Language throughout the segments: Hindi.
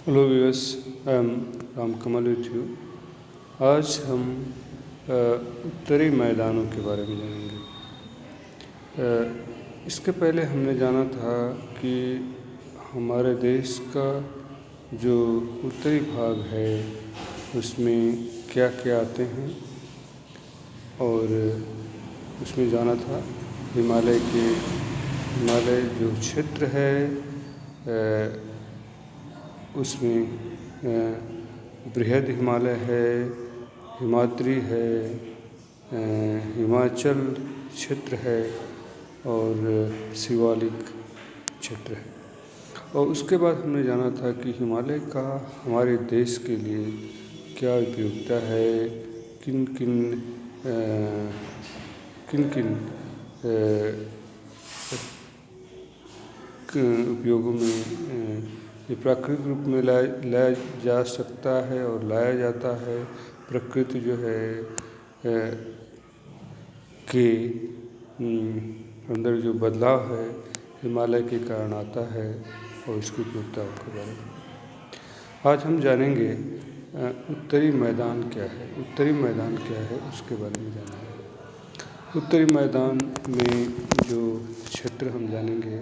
Hello viewers, I am Ram Kamal with you. आज हम उत्तरी मैदानों के बारे में जानेंगे। इसके पहले हमने जाना था कि हमारे देश का जो उत्तरी भाग है उसमें क्या क्या आते हैं, और उसमें जाना था हिमालय जो क्षेत्र है उसमें बृहद हिमालय है, हिमाद्री है, हिमाचल क्षेत्र है और शिवालिक क्षेत्र है। और उसके बाद हमने जाना था कि हिमालय का हमारे देश के लिए क्या उपयोगिता है, किन किन उपयोगों में ये प्राकृतिक रूप में लाया जा सकता है और लाया जाता है। प्रकृति जो है के अंदर जो बदलाव है हिमालय के कारण आता है, और इसकी उपयोगिताओं के बारे में आज हम जानेंगे। उत्तरी मैदान क्या है, उत्तरी मैदान क्या है उसके बारे में जानेंगे। उत्तरी मैदान में जो क्षेत्र हम जानेंगे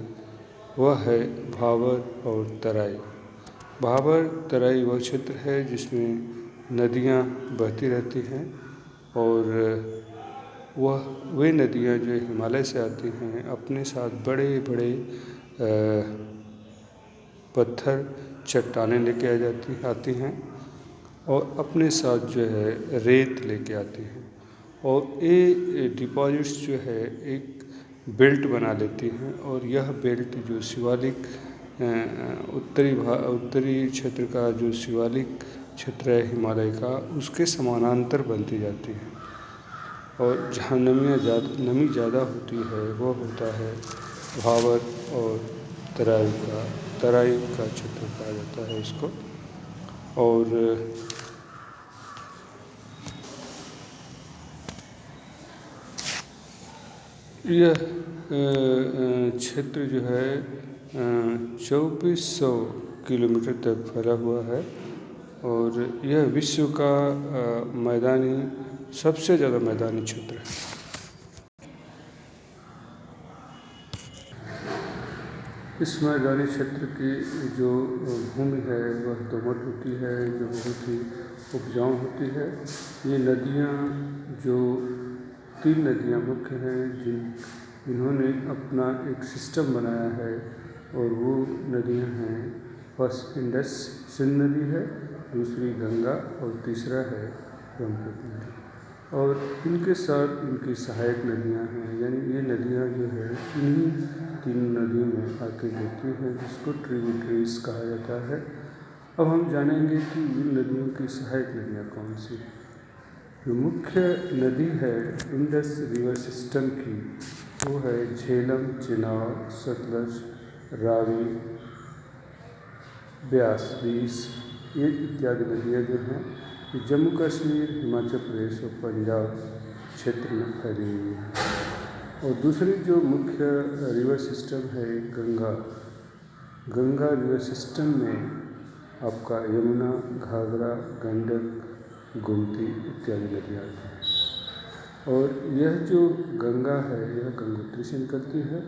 वह है भाबर और तराई। भाबर तराई वह क्षेत्र है जिसमें नदियाँ बहती रहती हैं, और वे नदियाँ जो हिमालय से आती हैं अपने साथ बड़े बड़े पत्थर चट्टानें लेके आती हैं, और अपने साथ जो है रेत लेके आती हैं, और ये डिपॉजिट्स जो है एक बेल्ट बना लेती हैं। और यह बेल्ट जो शिवालिक उत्तरी क्षेत्र का जो शिवालिक क्षेत्र है हिमालय का, उसके समानांतर बनती जाती है। और जहाँ नमी ज़्यादा होती है वह होता है भाबर और तराई का क्षेत्र कहा जाता है इसको। और यह क्षेत्र जो है 2400 किलोमीटर तक फैला हुआ है, और यह विश्व का सबसे ज़्यादा मैदानी क्षेत्र है। इस मैदानी क्षेत्र की जो भूमि है वह दोमट होती है, जो बहुत ही उपजाऊ होती है। ये नदियाँ जो 3 नदियाँ मुख्य हैं जिन्होंने अपना एक सिस्टम बनाया है, और वो नदियाँ हैं, फर्स्ट इंडस सिंध नदी है, दूसरी गंगा, और तीसरा है ब्रह्मपुत्र नदी। और इनके साथ इनकी सहायक नदियाँ हैं, यानी ये नदियाँ जो है इन्हीं 3 नदियों में आके गिरती हैं, जिसको ट्रिब्यूटरीज कहा जाता है। अब हम जानेंगे कि इन नदियों की सहायक नदियाँ कौन सी। जो मुख्य नदी है इंडस रिवर सिस्टम की वो है झेलम, चिनाब, सतलज, रावी, ब्यास, रीस, ये इत्यादि नदियाँ जो हैं ये जम्मू कश्मीर, हिमाचल प्रदेश और पंजाब क्षेत्र में फैली हुई है। और दूसरी जो मुख्य रिवर सिस्टम है गंगा रिवर सिस्टम में आपका यमुना, घाघरा, गंडक, गोमती इत्यादि नदियाँ आती हैं। और यह जो गंगा है यह गंगोत्री से निकलती है,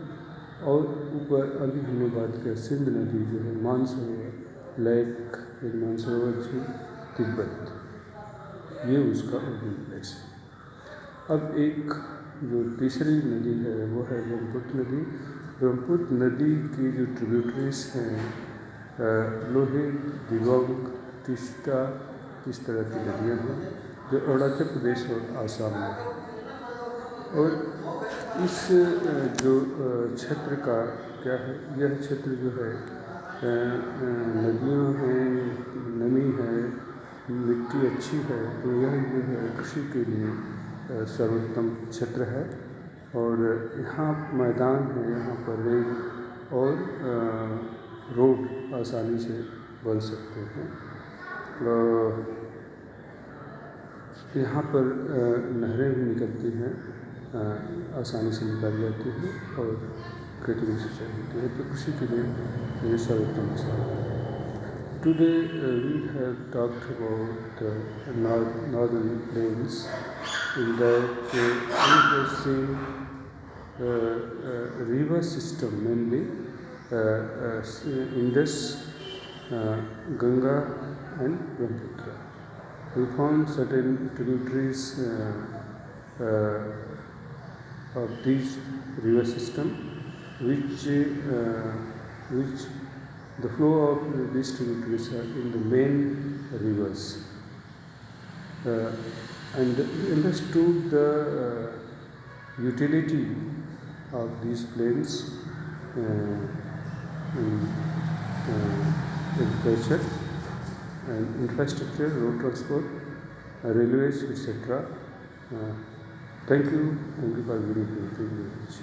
और ऊपर अभी हमने बात किया सिंध नदी जो है मानसरोवर लेक, मानसरोवर झील, तिब्बत, ये उसका उद्गम प्लेस है। अब एक जो तीसरी नदी है वो है ब्रह्मपुत्र नदी। ब्रह्मपुत्र नदी की जो ट्रिब्यूटरीज हैं लोहित, दिबांग, तीस्ता, इस तरह की नदियाँ हैं जो अरुणाचल प्रदेश और आसाम में। और इस जो क्षेत्र का क्या है, यह क्षेत्र जो है नदियाँ हैं, नमी है, मिट्टी अच्छी है, तो यह जो है कृषि के लिए सर्वोत्तम क्षेत्र है। और यहाँ मैदान है, यहाँ पर रेल और रोड आसानी से बन सकते हैं। यहाँ पर नहरें भी निकलती हैं, आसानी से निकाल जाती हैं, और खेती की सिंचाई होती है, तो कृषि के लिए ये सर्वोत्तम स्थान है। Today we have talked about the northern plains. In that we have seen river system, mainly Indus, Ganga and Brahmaputra. We found certain tributaries of these river system, which the flow of these tributaries are in the main rivers, and we understood the utility of these plains in agriculture and infrastructure, road transport, railways, etc. Thank you for giving me the privilege.